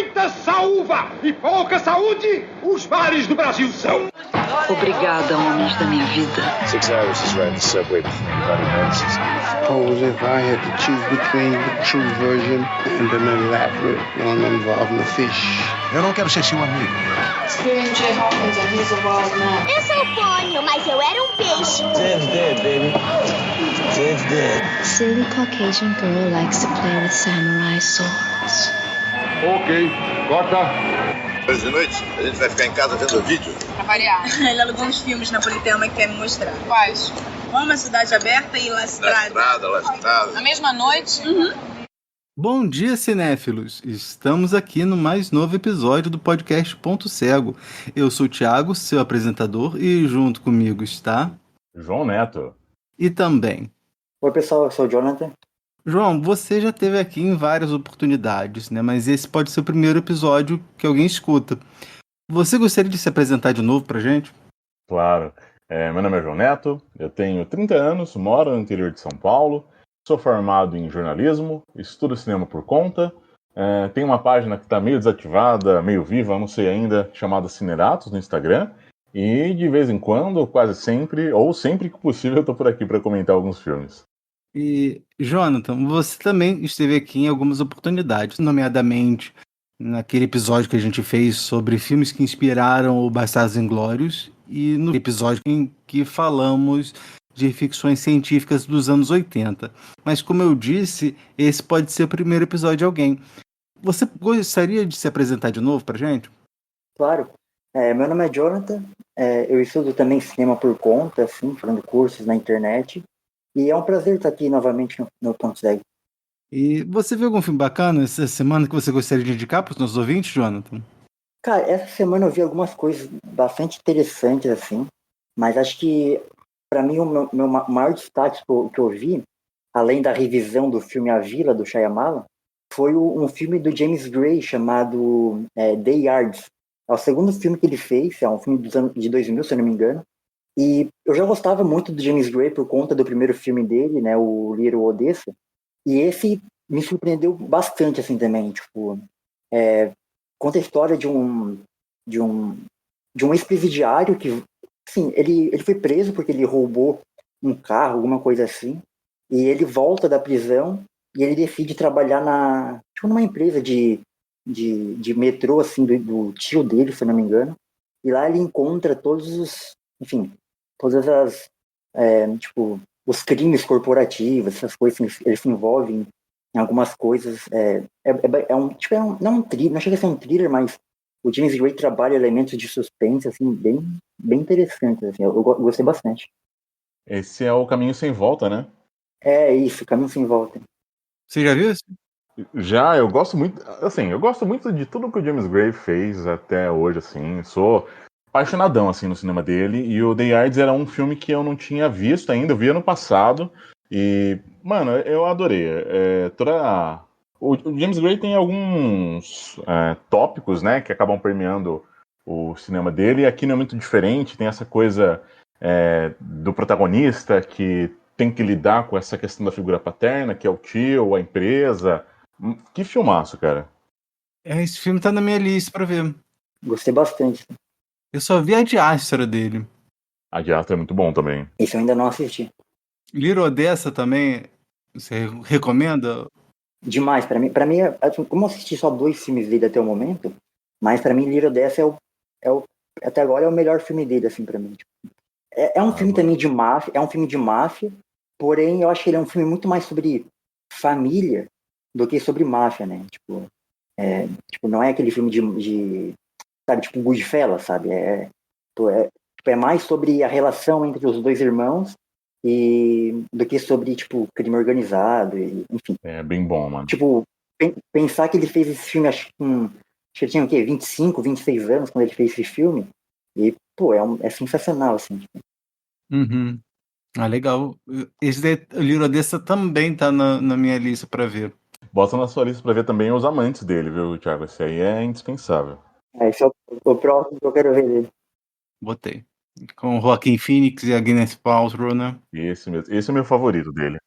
muita saúva e pouca saúde, os bares do Brasil são. Obrigada, homens da minha vida. 6 hours is riding the subway between bloody medicines. Suppose if I had to choose between the true version and an elaborate one involving a fish. Eu não quero ser seu amigo. Screaming Jay Hawkins and he's a wild man. Eu sou fônio, mas eu era um peixe. Jed's dead, baby. Jed's dead. Silly Caucasian girl likes to play with samurai swords. Ok, corta. Hoje de noite, a gente vai ficar em casa vendo vídeo. Pra variar. Ele alugou uns filmes napolitano que quer me mostrar. Quais? Roma, Cidade Aberta e La Strada. La Strada. Na mesma noite? Bom dia, cinéfilos! Estamos aqui no mais novo episódio do podcast Ponto Cego. Eu sou o Thiago, seu apresentador, e junto comigo está... João Neto. E também... Oi, pessoal, eu sou o Jonathan. João, você já esteve aqui em várias oportunidades, né? Mas esse pode ser o primeiro episódio que alguém escuta. Você gostaria de se apresentar de novo pra gente? Claro. Meu nome é João Neto, eu tenho 30 anos, moro no interior de São Paulo, sou formado em jornalismo, estudo cinema por conta, tenho uma página que está meio desativada, meio viva, não sei ainda, chamada Cineratos no Instagram, e de vez em quando, quase sempre, ou sempre que possível, eu estou por aqui para comentar alguns filmes. E, Jonathan, você também esteve aqui em algumas oportunidades, nomeadamente naquele episódio que a gente fez sobre filmes que inspiraram o Bastardos Inglórios e no episódio em que falamos de ficções científicas dos anos 80. Mas, como eu disse, esse pode ser o primeiro episódio de alguém. Você gostaria de se apresentar de novo pra gente? Claro. Meu nome é Jonathan, eu estudo também cinema por conta, assim, fazendo cursos na internet. E é um prazer estar aqui novamente no Ponto Cego. E você viu algum filme bacana essa semana que você gostaria de indicar para os nossos ouvintes, Jonathan? Cara, essa semana eu vi algumas coisas bastante interessantes, assim. Mas acho que, para mim, o meu maior destaque que eu vi, além da revisão do filme A Vila, do Shyamalan, foi um filme do James Gray chamado The Yards. É o segundo filme que ele fez, é um filme de 2000, se eu não me engano. E eu já gostava muito do James Gray por conta do primeiro filme dele, né, o Little Odessa. E esse me surpreendeu bastante, assim, também. Tipo, conta a história de um ex-presidiário que, assim, ele foi preso porque ele roubou um carro, alguma coisa assim. E ele volta da prisão e ele decide trabalhar numa empresa de metrô, assim, do tio dele, se eu não me engano. E lá ele encontra todas as, os crimes corporativos, essas coisas, ele se envolve em algumas coisas, não um thriller, não chega a ser um thriller, mas o James Gray trabalha elementos de suspense, assim, bem, bem interessantes, assim, eu gostei bastante. Esse é o Caminho Sem Volta, né? É isso, Caminho Sem Volta. Você já viu esse? Já, eu gosto muito de tudo que o James Gray fez até hoje, assim, sou apaixonadão, assim, no cinema dele, e o The Yards era um filme que eu não tinha visto ainda, eu vi ano passado, e, mano, eu adorei. O James Gray tem alguns tópicos, né, que acabam permeando o cinema dele, e aqui não é muito diferente, tem essa coisa do protagonista que tem que lidar com essa questão da figura paterna, que é o tio, a empresa. Que filmaço, cara. Esse filme tá na minha lista pra ver. Gostei bastante. Eu só vi a Diáspora dele. A Diáspora é muito bom também. Isso eu ainda não assisti. Little Odessa também, você recomenda? Demais, pra mim, como eu assisti só 2 filmes dele até o momento, mas pra mim Little Odessa até agora é o melhor filme dele, assim, pra mim. É um filme também de máfia, porém eu acho que ele é um filme muito mais sobre família do que sobre máfia, né? Tipo, não é aquele filme de sabe, tipo Goodfellas, sabe? É mais sobre a relação entre os dois irmãos do que sobre, tipo, crime organizado, enfim. É bem bom, mano. Tipo, pensar que ele fez esse filme, acho que ele tinha o quê? 25, 26 anos quando ele fez esse filme, e, pô, é sensacional, assim. Tipo. Uhum. Ah, legal. Esse Little Odessa também tá na minha lista pra ver. Bota na sua lista pra ver também Os Amantes dele, viu, Thiago? Esse aí é indispensável. Esse é o próximo que eu quero ver dele. Botei. Com o Joaquin Phoenix e a Gwyneth Paltrow, né? Esse mesmo. Esse é o meu favorito dele.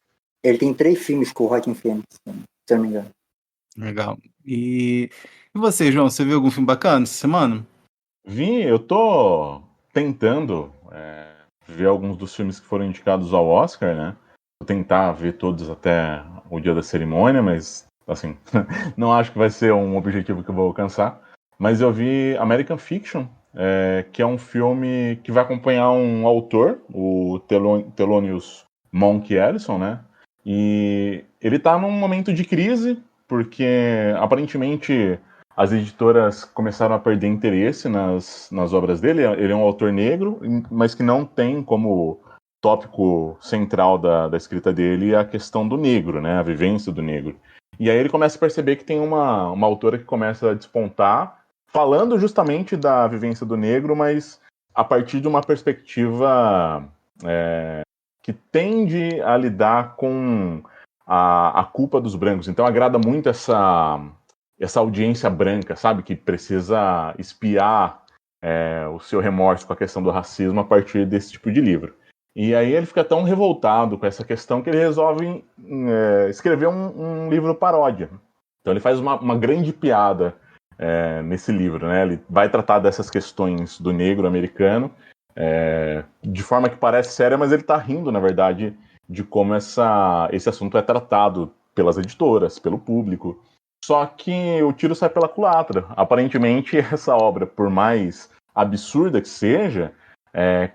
Ele tem 3 filmes com o Joaquin Phoenix, se eu não me engano. Legal. E você, João, você viu algum filme bacana essa semana? Eu tô tentando ver alguns dos filmes que foram indicados ao Oscar, né? Vou tentar ver todos até o dia da cerimônia, mas, assim, não acho que vai ser um objetivo que eu vou alcançar. Mas eu vi American Fiction, que é um filme que vai acompanhar um autor, o Thelonious Monk Ellison, né? E ele tá num momento de crise, porque aparentemente as editoras começaram a perder interesse nas obras dele. Ele é um autor negro, mas que não tem como tópico central da escrita dele a questão do negro, né? A vivência do negro. E aí ele começa a perceber que tem uma autora que começa a despontar, falando justamente da vivência do negro, mas a partir de uma perspectiva que tende a lidar com a culpa dos brancos. Então agrada muito essa audiência branca, sabe? Que precisa espiar o seu remorso com a questão do racismo a partir desse tipo de livro. E aí ele fica tão revoltado com essa questão que ele resolve escrever um livro paródia. Então ele faz uma grande piada nesse livro, né? Ele vai tratar dessas questões do negro americano de forma que parece séria, mas ele está rindo, na verdade, de como esse assunto é tratado pelas editoras, pelo público. Só que o tiro sai pela culatra. Aparentemente, essa obra, por mais absurda que seja,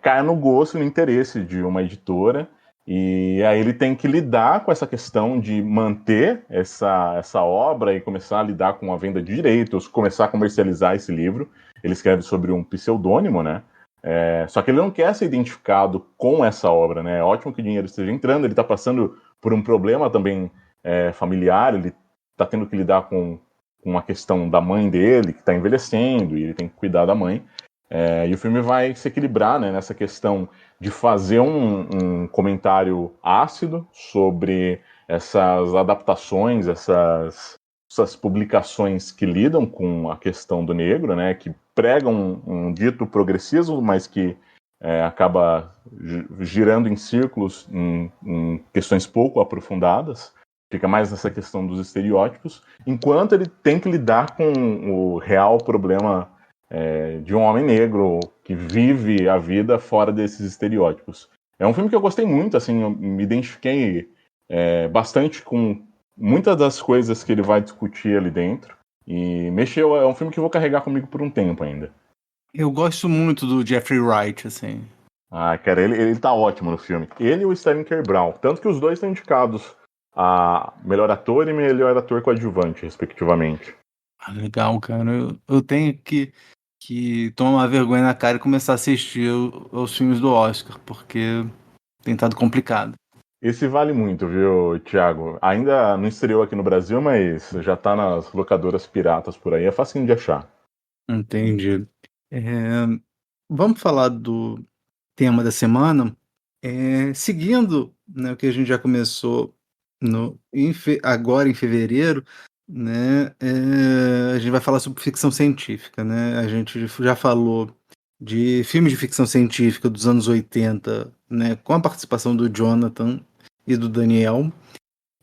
cai no gosto e no interesse de uma editora, e aí ele tem que lidar com essa questão de manter essa obra e começar a lidar com a venda de direitos, começar a comercializar esse livro. Ele escreve sobre um pseudônimo, né? Só que ele não quer ser identificado com essa obra, né? É ótimo que o dinheiro esteja entrando, ele está passando por um problema também familiar, ele está tendo que lidar com a questão da mãe dele, que está envelhecendo, e ele tem que cuidar da mãe. E o filme vai se equilibrar, né, nessa questão de fazer um comentário ácido sobre essas adaptações, essas publicações que lidam com a questão do negro, né, que pregam um dito progressismo, mas que acaba girando em círculos em questões pouco aprofundadas. Fica mais nessa questão dos estereótipos, enquanto ele tem que lidar com o real problema de um homem negro que vive a vida fora desses estereótipos. É um filme que eu gostei muito, assim, eu me identifiquei bastante com muitas das coisas que ele vai discutir ali dentro, e mexeu, é um filme que eu vou carregar comigo por um tempo ainda. Eu gosto muito do Jeffrey Wright, assim. Ah, cara, ele tá ótimo no filme. Ele e o Sterling K. Brown, tanto que os dois estão indicados a melhor ator e melhor ator coadjuvante, respectivamente. Ah, legal, cara. Eu tenho que tomar uma vergonha na cara e começar a assistir os filmes do Oscar, porque tem estado complicado. Esse vale muito, viu, Thiago? Ainda não estreou aqui no Brasil, mas já tá nas locadoras piratas por aí. É facinho de achar. Entendi. Vamos falar do tema da semana. Seguindo, né, o que a gente já começou agora em fevereiro, né, a gente vai falar sobre ficção científica, né? A gente já falou de filmes de ficção científica dos anos 80, né, com a participação do Jonathan e do Daniel.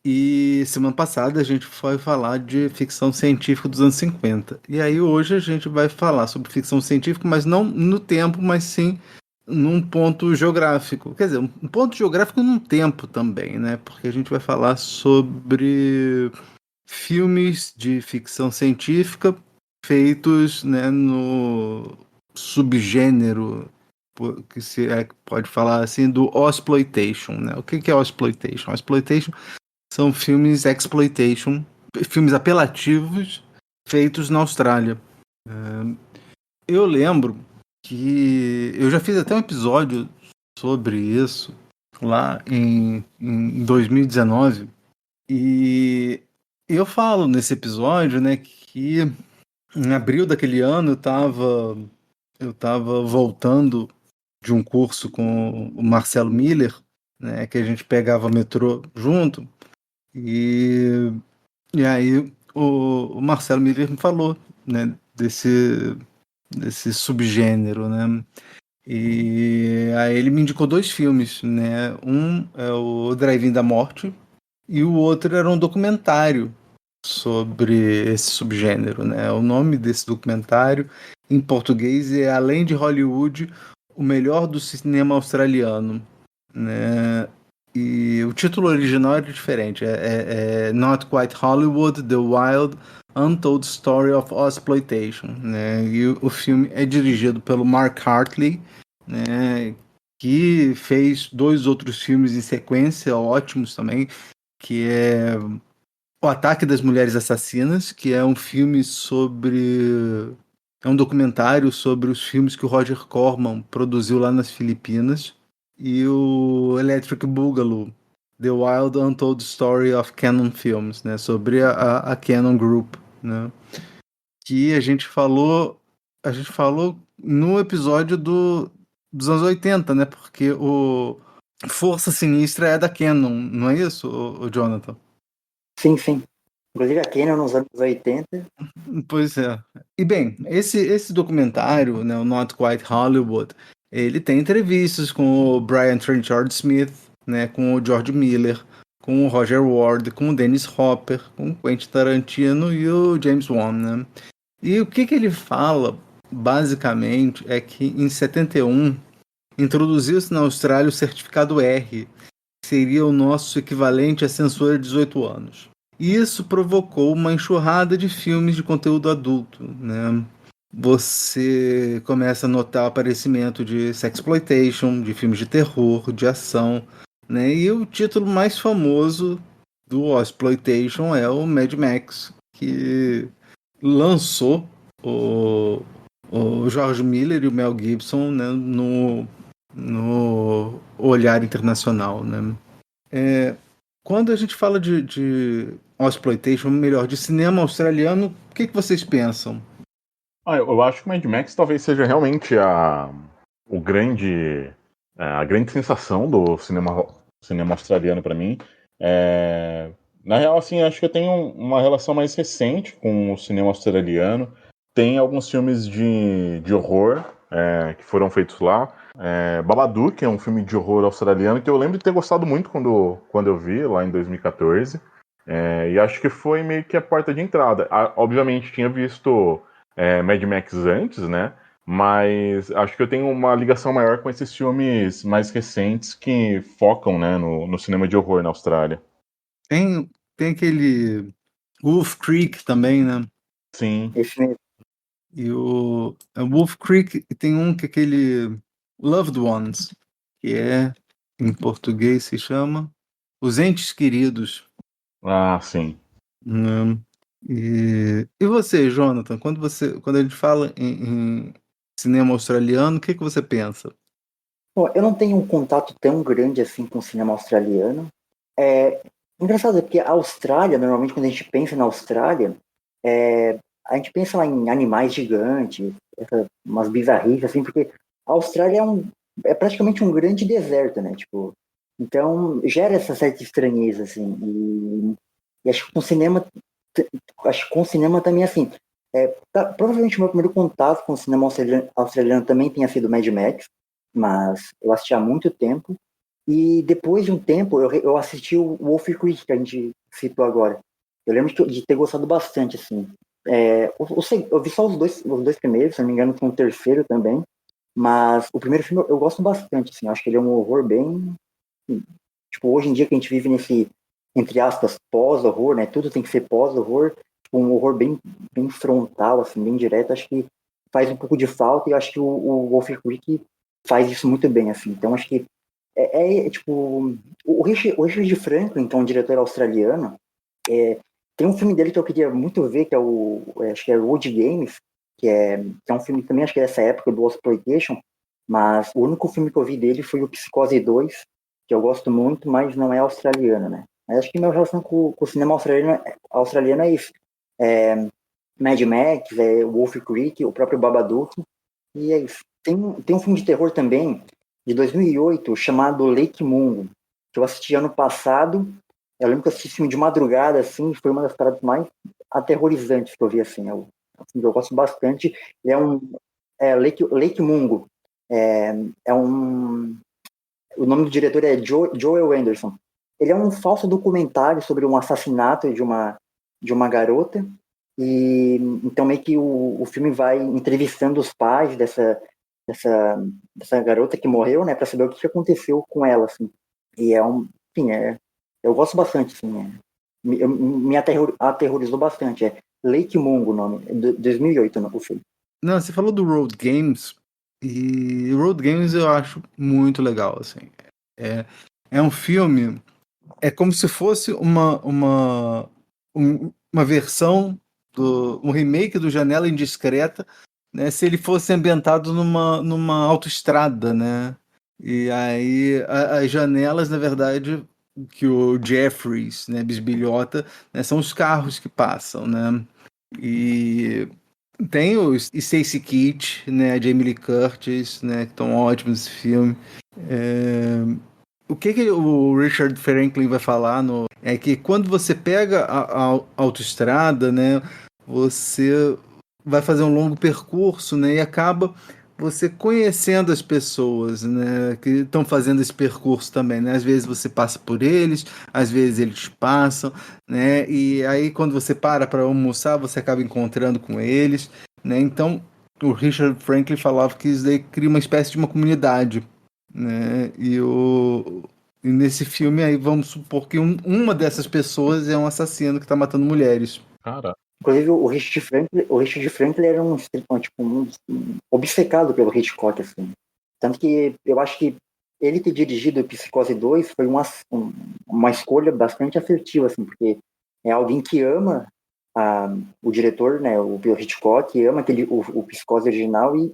E semana passada a gente foi falar de ficção científica dos anos 50. E aí hoje a gente vai falar sobre ficção científica, mas não no tempo, mas sim num ponto geográfico. Quer dizer, um ponto geográfico num tempo também, né? Porque a gente vai falar sobre filmes de ficção científica feitos, né, no subgênero, que se pode falar assim, do Exploitation, né? O que é o Exploitation? Exploitation são filmes exploitation, filmes apelativos feitos na Austrália. Eu lembro que eu já fiz até um episódio sobre isso lá em 2019, e eu falo nesse episódio, né, que em abril daquele ano eu tava voltando de um curso com o Marcelo Miller, né, que a gente pegava metrô junto, e aí o Marcelo Miller me falou, né, desse subgênero, né? E aí ele me indicou 2 filmes, né? Um é o Drive-In da Morte e o outro era um documentário sobre esse subgênero, né? O nome desse documentário em português é Além de Hollywood, o melhor do cinema australiano, né? E o título original era diferente, é Not Quite Hollywood, The Wild Untold Story of Ozploitation, né? E o filme é dirigido pelo Mark Hartley, né? Que fez 2 outros filmes em sequência ótimos também, que é O Ataque das Mulheres Assassinas, que é um filme sobre... É um documentário sobre os filmes que o Roger Corman produziu lá nas Filipinas. E o Electric Boogaloo, The Wild Untold Story of Cannon Films, né? Sobre a Cannon Group, né? Que a gente falou no episódio dos anos 80, né? Porque o Força Sinistra é da Cannon, não é isso, o Jonathan? Sim. Inclusive a Canon nos anos 80. Pois é. E bem, esse documentário, né, o Not Quite Hollywood, ele tem entrevistas com o Brian Trenchard Smith, né, com o George Miller, com o Roger Ward, com o Dennis Hopper, com o Quentin Tarantino e o James Wan, né? E o que ele fala, basicamente, é que em 71 introduziu-se na Austrália o certificado R, que seria o nosso equivalente à censura de 18 anos. E isso provocou uma enxurrada de filmes de conteúdo adulto, né? Você começa a notar o aparecimento de sexploitation, de filmes de terror, de ação, né? E o título mais famoso do Ozploitation é o Mad Max, que lançou o George Miller e o Mel Gibson, né, no olhar internacional, né? Quando a gente fala de Ozploitation, melhor, de cinema australiano, o que vocês pensam? Eu acho que o Mad Max talvez seja realmente a grande sensação do cinema australiano para mim. Na real, assim, acho que eu tenho uma relação mais recente com o cinema australiano. Tem alguns filmes de horror que foram feitos lá. Babadook é um filme de horror australiano que eu lembro de ter gostado muito quando eu vi, lá em 2014. E acho que foi meio que a porta de entrada. Obviamente, tinha visto Mad Max antes, né? Mas acho que eu tenho uma ligação maior com esses filmes mais recentes que focam, né, no cinema de horror na Austrália. Tem aquele Wolf Creek também, né? Sim. Esse mesmo. E o Wolf Creek tem que é aquele Loved Ones, que em português se chama Os Entes Queridos. Ah, sim. E você, Jonathan, quando a gente fala em cinema australiano, o que você pensa? Bom, eu não tenho um contato tão grande assim com o cinema australiano. Engraçado, porque a Austrália, normalmente quando a gente pensa na Austrália, a gente pensa lá em animais gigantes, umas bizarrices, assim, porque a Austrália é praticamente um grande deserto, né? Tipo, então gera essa certa estranheza, assim. E acho que com o cinema também, assim. Provavelmente o meu primeiro contato com o cinema australiano também tenha sido Mad Max, mas eu assisti há muito tempo. E depois de um tempo, eu assisti o Wolf Creek, que a gente citou agora. Eu lembro de ter gostado bastante, assim. Eu vi só os dois primeiros, se não me engano, tem um terceiro também. Mas o primeiro filme eu gosto bastante, assim. Eu acho que ele é um horror bem... Tipo, hoje em dia que a gente vive nesse, entre aspas, pós-horror, né? Tudo tem que ser pós-horror. Tipo, um horror bem, bem frontal, assim, bem direto. Acho que faz um pouco de falta e eu acho que o Wolf Creek faz isso muito bem, assim. Então, acho que tipo, o Richard Franklin, então, um diretor australiano, tem um filme dele que eu queria muito ver, que acho que é Road Games, que é um filme também, acho que é dessa época do Ozploitation, mas o único filme que eu vi dele foi o Psicose 2, que eu gosto muito, mas não é australiano, né? Mas acho que minha relação com o cinema australiano é isso. Mad Max, Wolf Creek, o próprio Babadook, e é isso. Tem um filme de terror também, de 2008, chamado Lake Mungo, que eu assisti ano passado. Eu lembro que eu assisti esse filme de madrugada, assim, foi uma das paradas mais aterrorizantes que eu vi, assim. Eu gosto bastante. Lake Mungo. O nome do diretor é Joel Anderson. Ele é um falso documentário sobre um assassinato de uma de uma garota, e então meio que o filme vai entrevistando os pais dessa garota que morreu, né, para saber o que aconteceu com ela, assim. E enfim, eu gosto bastante, assim, me aterrorizou bastante. É Lake Mungo o nome, 2008 o filme. Não, você falou do Road Games, e Road Games eu acho muito legal, assim. É um filme, é como se fosse uma versão um remake do Janela Indiscreta, né, se ele fosse ambientado numa autoestrada, né? E aí as janelas, na verdade, que o Jeffries, né, bisbilhota, né, são os carros que passam, né? E tem o Stacy Keach, né, a Jamie Lee Curtis, né, que estão ótimos nesse filme. O que o Richard Franklin vai falar é que quando você pega a autoestrada, né, você vai fazer um longo percurso, né, e acaba você conhecendo as pessoas, né, que estão fazendo esse percurso também, né? Às vezes você passa por eles, às vezes eles passam, né? E aí quando você para almoçar, você acaba encontrando com eles, né? Então o Richard Franklin falava que isso daí cria uma espécie de uma comunidade, né? E nesse filme aí vamos supor que uma dessas pessoas é um assassino que está matando mulheres. Cara. Inclusive, o Richard Franklin era um obcecado pelo Hitchcock, assim. Tanto que eu acho que ele ter dirigido Psicose 2 foi uma escolha bastante assertiva, assim, porque é alguém que ama o diretor, né, o Hitchcock, ama o Psicose original e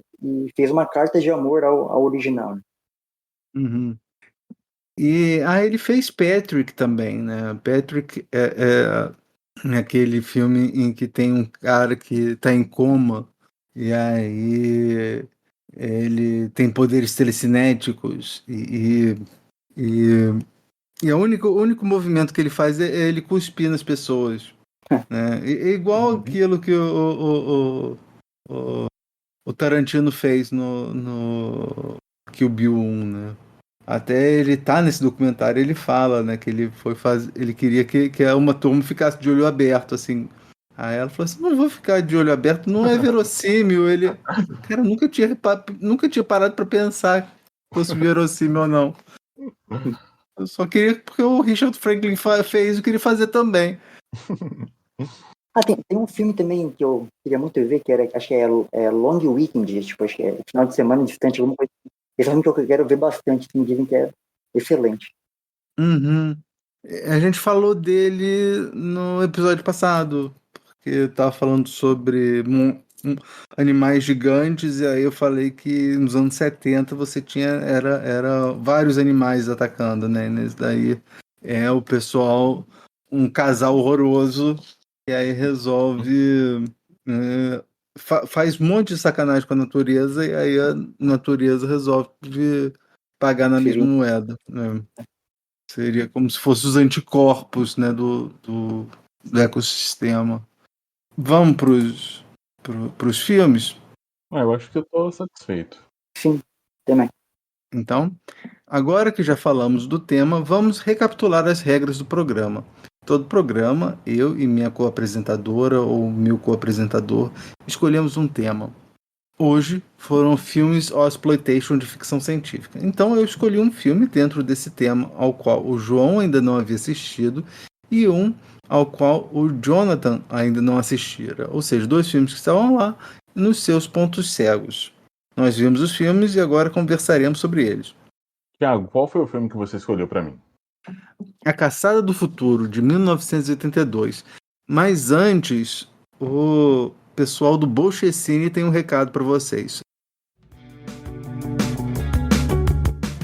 fez uma carta de amor ao original. Né? Uhum. E ele fez Patrick também, né? Patrick aquele filme em que tem um cara que está em coma e aí ele tem poderes telecinéticos e o único movimento que ele faz é ele cuspir nas pessoas, né? É igual aquilo que o Tarantino fez no Kill Bill 1, né? Até ele tá nesse documentário, ele fala, né, que ele queria que uma turma ficasse de olho aberto, assim. Aí ela falou assim, não vou ficar de olho aberto, não é verossímil. Cara, nunca tinha parado para pensar se fosse verossímil ou não. Eu só queria, porque o Richard Franklin fez, eu queria fazer também. Tem um filme também que eu queria muito ver, que acho que é Long Weekend, tipo, acho que é final de semana distante, alguma coisa. Esse é um filme que eu quero ver bastante, me dizem que é excelente. Uhum. A gente falou dele no episódio passado, porque eu tava falando sobre animais gigantes, e aí eu falei que nos anos 70 você tinha era vários animais atacando, né? Nesse daí o pessoal, um casal horroroso, e aí resolve faz um monte de sacanagem com a natureza, e aí a natureza resolve pagar na mesma moeda, né? Seria como se fossem os anticorpos, né, do ecossistema. Vamos pros filmes? Eu acho que eu tô satisfeito. Sim, também. Então, agora que já falamos do tema, vamos recapitular as regras do programa. Todo programa, eu e minha co-apresentadora ou meu co-apresentador escolhemos um tema. Hoje foram filmes exploitation de ficção científica. Então eu escolhi um filme dentro desse tema ao qual o João ainda não havia assistido e um ao qual o Jonathan ainda não assistira. Ou seja, 2 filmes que estavam lá nos seus pontos cegos. Nós vimos os filmes e agora conversaremos sobre eles. Thiago, qual foi o filme que você escolheu para mim? A Caçada do Futuro, de 1982. Mas antes, o pessoal do Bolchecine tem um recado para vocês.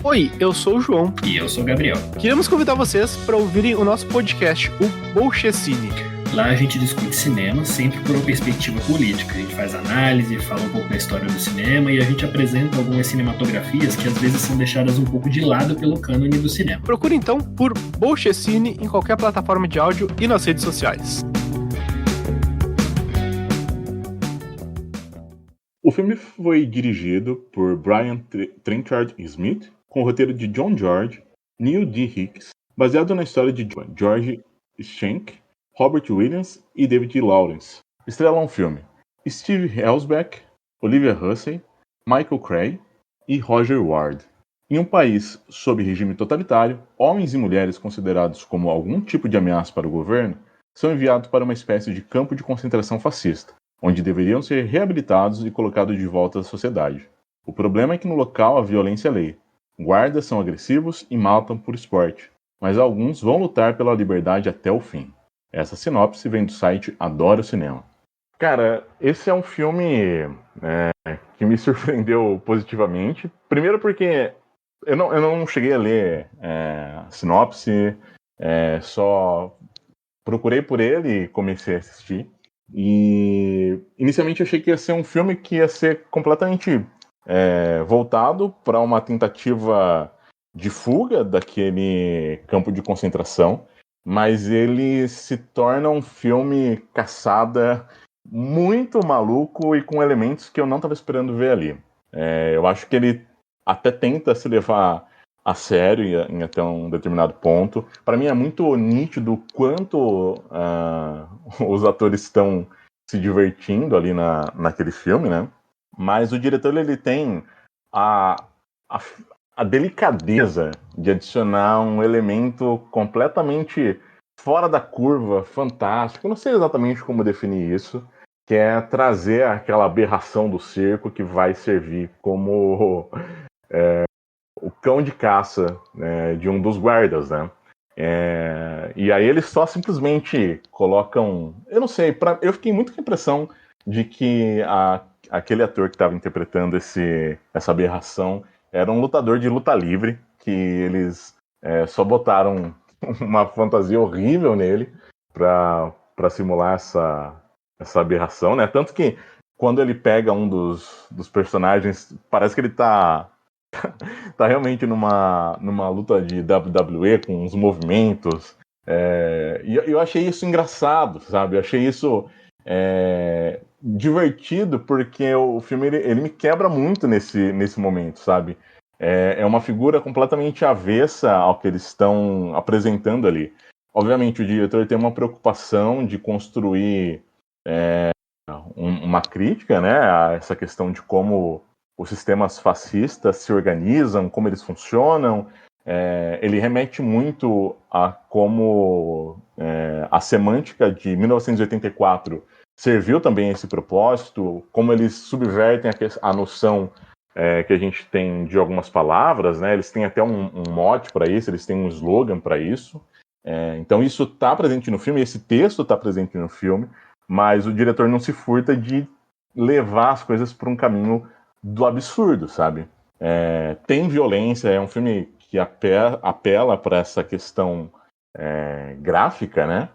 Oi, eu sou o João. E eu sou o Gabriel. Queremos convidar vocês para ouvirem o nosso podcast, o Bolchecine. Lá a gente discute cinema sempre por uma perspectiva política. A gente faz análise, fala um pouco da história do cinema e a gente apresenta algumas cinematografias que às vezes são deixadas um pouco de lado pelo cânone do cinema. Procure então por Bolchecine em qualquer plataforma de áudio e nas redes sociais. O filme foi dirigido por Brian Trenchard Smith, com o roteiro de John George, Neil D. Hicks, baseado na história de George Schenck, Robert Williams e David Lawrence. Estrelam o filme Steve Elsbeck, Olivia Hussey, Michael Cray e Roger Ward. Em um país sob regime totalitário, homens e mulheres considerados como algum tipo de ameaça para o governo são enviados para uma espécie de campo de concentração fascista, onde deveriam ser reabilitados e colocados de volta à sociedade. O problema é que no local a violência é lei. Guardas são agressivos e matam por esporte, mas alguns vão lutar pela liberdade até o fim. Essa sinopse vem do site Adoro Cinema. Cara, esse é um filme que me surpreendeu positivamente. Primeiro porque eu não cheguei a ler a sinopse, só procurei por ele e comecei a assistir. E inicialmente achei que ia ser um filme que ia ser completamente voltado para uma tentativa de fuga daquele campo de concentração, mas ele se torna um filme caçada muito maluco e com elementos que eu não estava esperando ver ali. Eu acho que ele até tenta se levar a sério em até um determinado ponto. Para mim é muito nítido o quanto os atores estão se divertindo ali naquele filme, né? Mas o diretor ele tem a delicadeza de adicionar um elemento completamente fora da curva, fantástico. Eu não sei exatamente como definir isso, que é trazer aquela aberração do circo que vai servir como o cão de caça, né, de um dos guardas, né? E aí eles só simplesmente colocam... Eu não sei, eu fiquei muito com a impressão de que aquele ator que estava interpretando essa aberração era um lutador de luta livre, que eles só botaram uma fantasia horrível nele para simular essa aberração, né? Tanto que quando ele pega um dos personagens, parece que ele tá realmente numa luta de WWE com uns movimentos. E eu achei isso engraçado, sabe? Eu achei isso divertido, porque o filme ele me quebra muito nesse momento, sabe? É uma figura completamente avessa ao que eles estão apresentando ali. Obviamente, o diretor tem uma preocupação de construir uma crítica, né, a essa questão de como os sistemas fascistas se organizam, como eles funcionam. Ele remete muito a como a semântica de 1984 serviu também a esse propósito, como eles subvertem a noção que a gente tem de algumas palavras, né? Eles têm até um mote para isso, eles têm um slogan para isso. Então isso está presente no filme, esse texto está presente no filme, mas o diretor não se furta de levar as coisas para um caminho do absurdo, sabe? Tem violência, é um filme que apela para essa questão gráfica, né?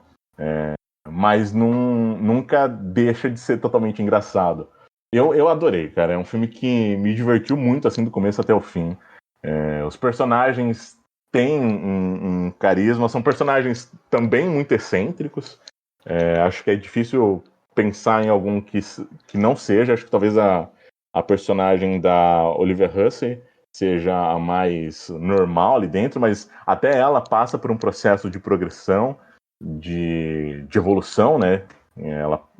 Mas nunca deixa de ser totalmente engraçado. Eu adorei, cara. É um filme que me divertiu muito, assim, do começo até o fim. Os personagens têm um carisma, são personagens também muito excêntricos. Acho que é difícil pensar em algum que não seja. Acho que talvez a personagem da Olivia Hussey seja a mais normal ali dentro, mas até ela passa por um processo de progressão, de evolução, né?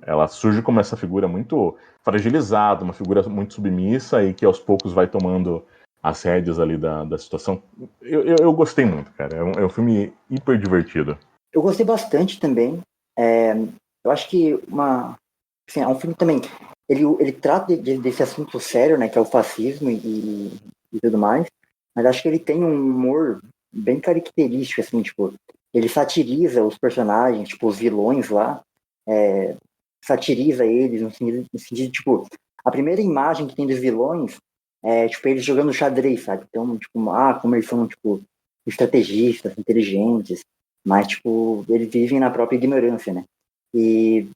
Ela surge como essa figura muito fragilizada, uma figura muito submissa e que aos poucos vai tomando as rédeas ali da situação. Eu gostei muito, cara. É um filme hiper divertido. Eu gostei bastante também. Eu acho que é um filme também. Ele trata desse assunto sério, né, que é o fascismo e tudo mais, mas acho que ele tem um humor bem característico, assim, tipo, ele satiriza os personagens, tipo, os vilões lá, satiriza eles no sentido, tipo, a primeira imagem que tem dos vilões é, tipo, eles jogando xadrez, sabe? Então, tipo, como eles são, tipo, estrategistas, inteligentes, mas, tipo, eles vivem na própria ignorância, né? E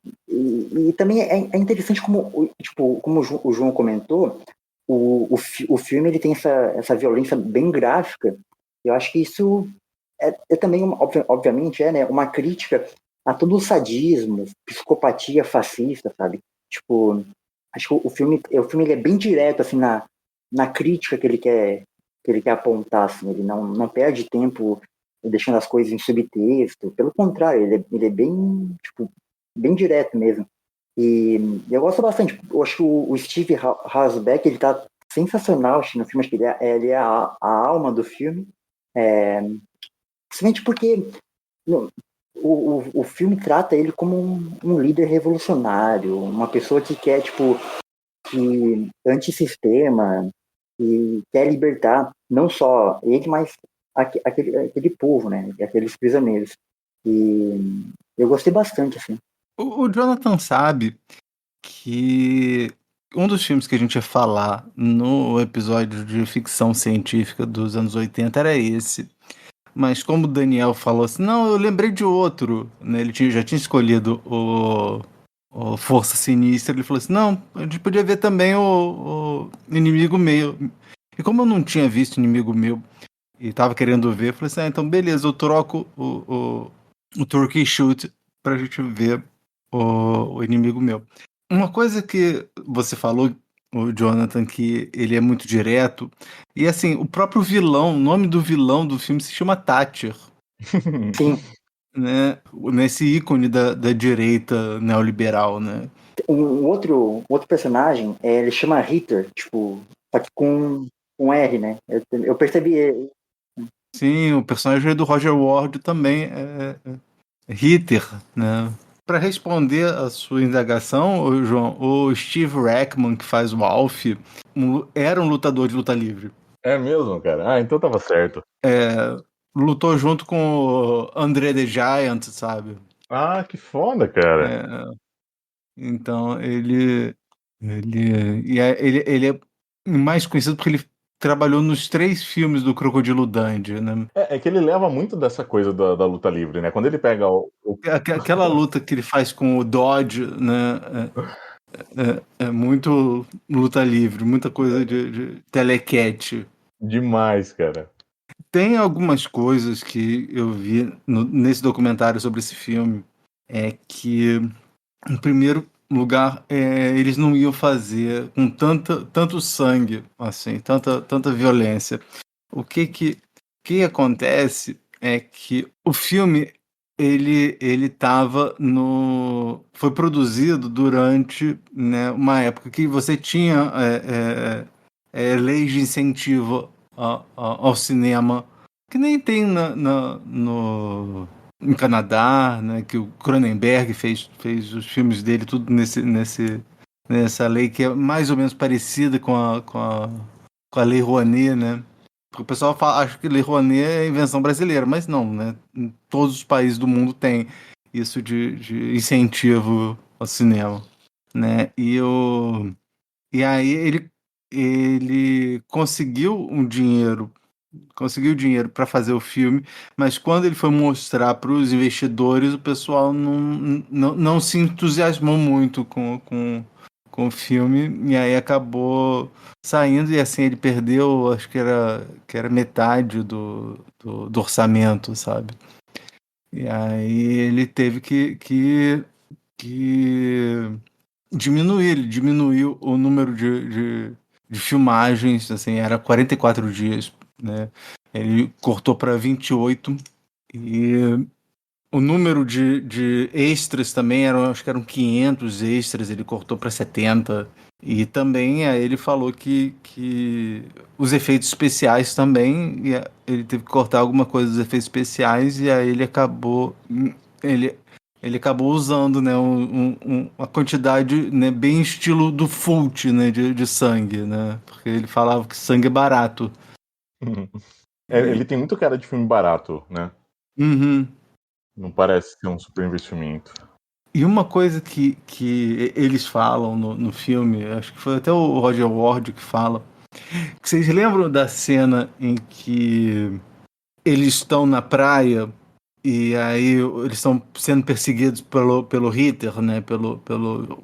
também é interessante como, tipo, como o João comentou, o filme ele tem essa violência bem gráfica. Eu acho que isso é também, obviamente, né, uma crítica a todo o sadismo, psicopatia fascista, sabe? Tipo, acho que o filme ele é bem direto, assim, na crítica que ele quer apontar, assim. Ele não perde tempo deixando as coisas em subtexto. Pelo contrário, ele é bem, tipo, bem direto mesmo. E eu gosto bastante. Eu acho que o Steve Hasbeck, ele tá sensacional, acho, no filme. Acho que ele é a alma do filme. Principalmente porque o filme trata ele como um líder revolucionário, uma pessoa que quer, tipo, que antissistema, e quer libertar não só ele, mas aquele povo, né? Aqueles prisioneiros. E eu gostei bastante, assim. O Jonathan sabe que um dos filmes que a gente ia falar no episódio de ficção científica dos anos 80 era esse. Mas como o Daniel falou assim, não, eu lembrei de outro, né? Ele já tinha escolhido o Força Sinistra, ele falou assim, não, a gente podia ver também o Inimigo Meu. E como eu não tinha visto Inimigo Meu e tava querendo ver, eu falei assim, então beleza, eu troco o Turkey Shoot pra gente ver o Inimigo Meu. Uma coisa que você falou, o Jonathan, que ele é muito direto, e assim, o próprio vilão, o nome do vilão do filme se chama Thatcher. Sim. Né? Nesse ícone da direita neoliberal, né? Um outro personagem, ele chama Ritter, tipo, só que com R, né? Eu percebi. Sim, o personagem do Roger Ward também é Ritter, né? Para responder a sua indagação, João, o Steve Rackman, que faz o Alf, era um lutador de luta livre. É mesmo, cara? Ah, então tava certo. Lutou junto com o André the Giant, sabe? Ah, que foda, cara. Então, ele é mais conhecido porque ele trabalhou nos 3 filmes do Crocodilo Dundee, né? É que ele leva muito dessa coisa da luta livre, né? Quando ele pega Aquela luta que ele faz com o Dodge, né? É muito luta livre, muita coisa de telecat. Demais, cara. Tem algumas coisas que eu vi nesse documentário sobre esse filme, que, em primeiro lugar, eles não iam fazer com tanto sangue, assim, tanta violência. O que acontece é que o filme ele foi produzido durante, né, uma época que você tinha leis de incentivo ao cinema, que nem tem no Canadá, né, que o Cronenberg fez os filmes dele tudo nessa lei que é mais ou menos parecida com a Lei Rouanet, né? Porque o pessoal acha que Lei Rouanet é invenção brasileira, mas não, né? Em todos os países do mundo tem isso de incentivo ao cinema, né? E aí ele conseguiu dinheiro para fazer o filme, mas quando ele foi mostrar para os investidores, o pessoal não se entusiasmou muito com o filme, e aí acabou saindo, e assim ele perdeu, acho que era metade do orçamento, sabe? E aí ele teve que diminuir, ele diminuiu o número de filmagens, assim, era 44 dias, né? Ele cortou para 28, e o número de extras também acho que eram 500 extras, ele cortou para 70. E também ele falou que os efeitos especiais também, ele teve que cortar alguma coisa dos efeitos especiais, e aí ele acabou usando, né, uma quantidade, né, bem estilo do Fult, né, de sangue, né, porque ele falava que sangue é barato. Ele tem muito cara de filme barato, né? Uhum. Não parece ser um super investimento. E uma coisa que eles falam no filme, acho que foi até o Roger Ward que fala, que vocês lembram da cena em que eles estão na praia e aí eles estão sendo perseguidos pelo Ritter, né, pelo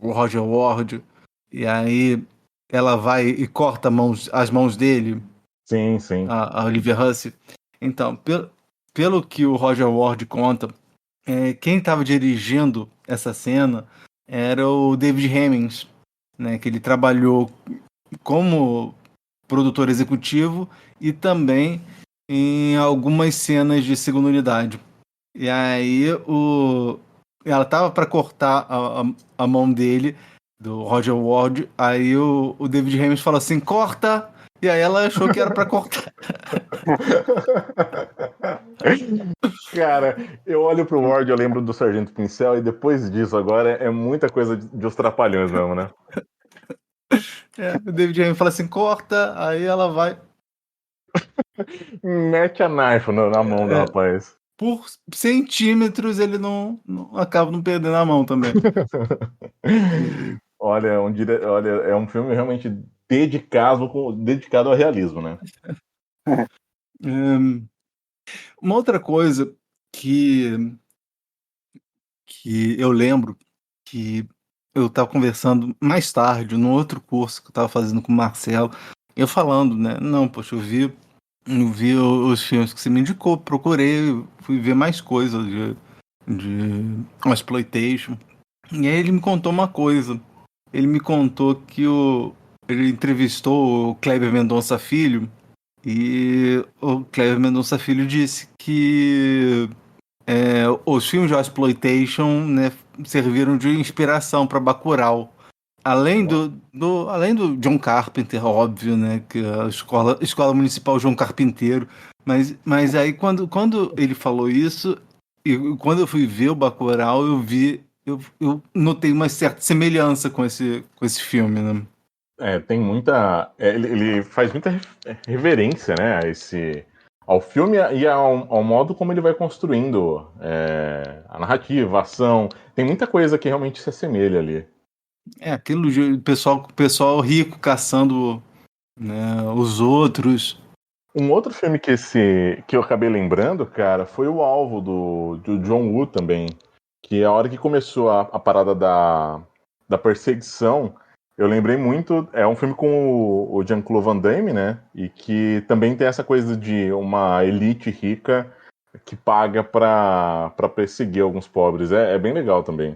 Roger Ward, e aí ela vai e corta as mãos dele? Sim, sim. A Olivia Hussey. Então, pelo que o Roger Ward conta, quem estava dirigindo essa cena era o David Hemmings, né, que ele trabalhou como produtor executivo e também em algumas cenas de segunda unidade. E aí ela tava para cortar a mão dele, do Roger Ward, aí o David Hemmings falou assim, corta! E aí ela achou que era para cortar. Cara, eu olho pro Ward, eu lembro do Sargento Pincel, e depois disso agora é muita coisa de os Trapalhões mesmo, né? O David Hemmings fala assim, corta, aí ela vai... Mete a knife na mão do rapaz. Por centímetros ele não acaba não perdendo a mão também. Olha, é um filme realmente dedicado ao realismo, né? Uma outra coisa que eu lembro que eu estava conversando mais tarde, num outro curso que eu estava fazendo com o Marcelo, eu falando, né? Não, poxa, eu vi os filmes que você me indicou, procurei, fui ver mais coisas de exploitation. E aí ele me contou uma coisa. Ele me contou que ele entrevistou o Kleber Mendonça Filho, e o Kleber Mendonça Filho disse que os filmes de exploitation, né, serviram de inspiração para Bacurau. Além do John Carpenter, óbvio, né, que a escola municipal João Carpinteiro, mas aí quando ele falou isso, e quando eu fui ver o Bacurau, eu notei uma certa semelhança com esse filme, né? Tem muita. Ele faz muita reverência, né, ao filme e ao modo como ele vai construindo a narrativa, a ação. Tem muita coisa que realmente se assemelha ali. Aquilo de pessoal rico caçando, né, os outros. Um outro filme que eu acabei lembrando, cara, foi O Alvo, do John Woo também. Que a hora que começou a parada da perseguição, eu lembrei muito. É um filme com o Jean-Claude Van Damme, né? E que também tem essa coisa de uma elite rica que paga pra perseguir alguns pobres. É bem legal também.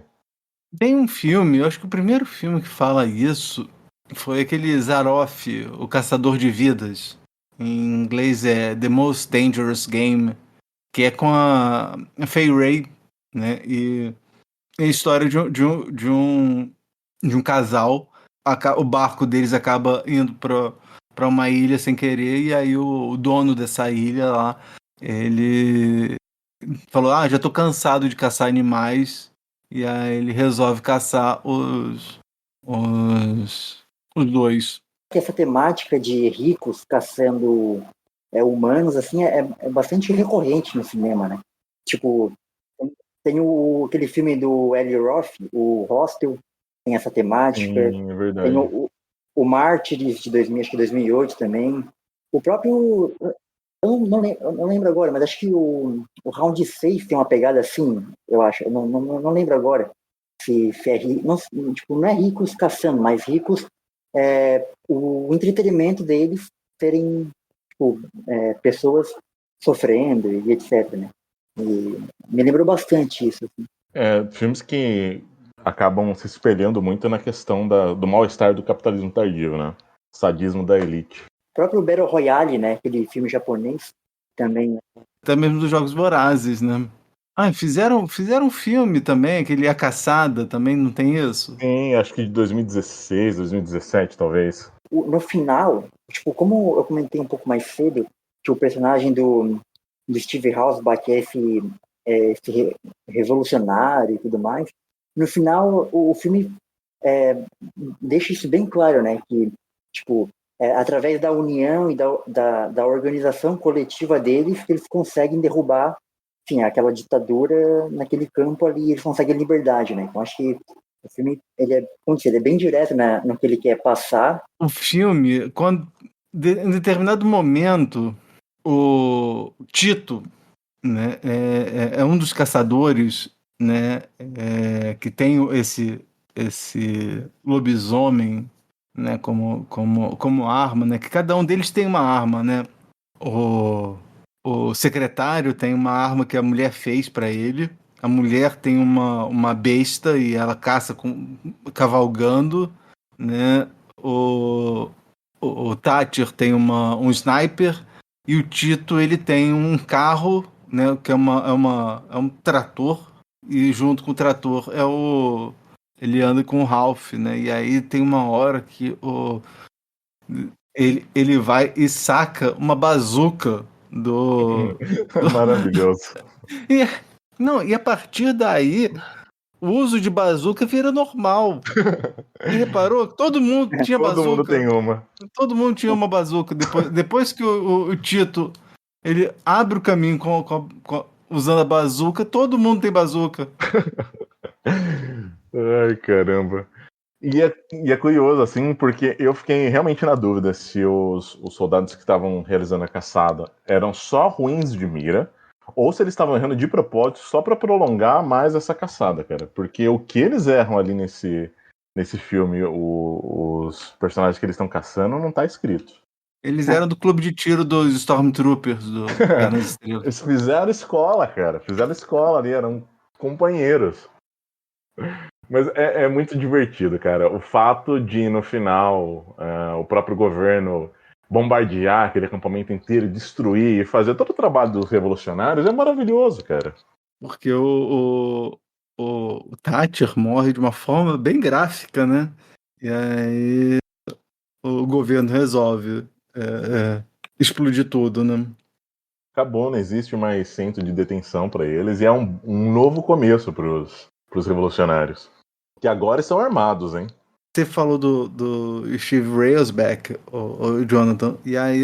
Tem um filme, eu acho que o primeiro filme que fala isso foi aquele Zaroff, O Caçador de Vidas. Em inglês é The Most Dangerous Game, que é com a Fay Wray, né? E é a história de um casal. O barco deles acaba indo para uma ilha sem querer, e aí o dono dessa ilha lá, ele falou, já tô cansado de caçar animais. E aí ele resolve caçar os dois. Essa temática de ricos caçando humanos, assim, é bastante recorrente no cinema, né? Tipo, tem aquele filme do Eli Roth, o Hostel, tem essa temática. Sim, é verdade. Tem o Mártires de 2008 também. O próprio... Eu não lembro agora, mas acho que o Round 6 tem uma pegada assim, eu acho. Eu não lembro agora se é rico. Não é ricos caçando, mas ricos o entretenimento deles serem pessoas sofrendo e etc. Né? E me lembrou bastante isso. Assim. Filmes que acabam se espelhando muito na questão do mal-estar do capitalismo tardio, né? Sadismo da elite. O próprio Battle Royale, né? Aquele filme japonês também. Até mesmo dos Jogos Vorazes, né? Fizeram um filme também, aquele A Caçada, também não tem isso? Sim, acho que de 2016, 2017, talvez. No final, tipo, como eu comentei um pouco mais cedo, que o personagem do Steve Hausbach é esse revolucionário e tudo mais, no final o filme deixa isso bem claro, né? Que, tipo, através da união e da organização coletiva deles, que eles conseguem derrubar, enfim, aquela ditadura naquele campo ali, eles conseguem a liberdade, né? Então acho que o filme ele é bem direto no que ele quer passar. O filme, em determinado momento, o Tito, né, é um dos caçadores, né, que tem esse lobisomem, né, como arma, né, que cada um deles tem uma arma, né? O secretário tem uma arma que a mulher fez para ele. A mulher tem uma besta e ela caça cavalgando, né? O Thatcher tem um sniper E o Tito, ele tem um carro, né, que é um trator, e junto com o trator ele anda com o Ralph, né? E aí tem uma hora que ele vai e saca uma bazuca do... Maravilhoso. E a partir daí, o uso de bazuca vira normal. E reparou? Todo mundo tinha bazuca. Todo mundo tem uma. Todo mundo tinha uma bazuca. Depois que o Tito ele abre o caminho usando a bazuca, todo mundo tem bazuca. Ai, caramba. E é curioso, assim, porque eu fiquei realmente na dúvida se os soldados que estavam realizando a caçada eram só ruins de mira, ou se eles estavam errando de propósito só para prolongar mais essa caçada, cara. Porque o que eles erram ali nesse filme, os personagens que eles estão caçando, não tá escrito. Eles eram do clube de tiro dos Stormtroopers do Guerra nas Estrelas. Eles fizeram escola, cara. Fizeram escola ali, eram companheiros. Mas é muito divertido, cara. O fato de, no final, o próprio governo bombardear aquele acampamento inteiro, destruir e fazer todo o trabalho dos revolucionários é maravilhoso, cara. Porque o Thatcher morre de uma forma bem gráfica, né? E aí o governo resolve explodir tudo, né? Acabou, não existe mais centro de detenção para eles e é um novo começo pros revolucionários. Que agora estão armados, hein? Você falou do Steve Railsback, o Jonathan, e aí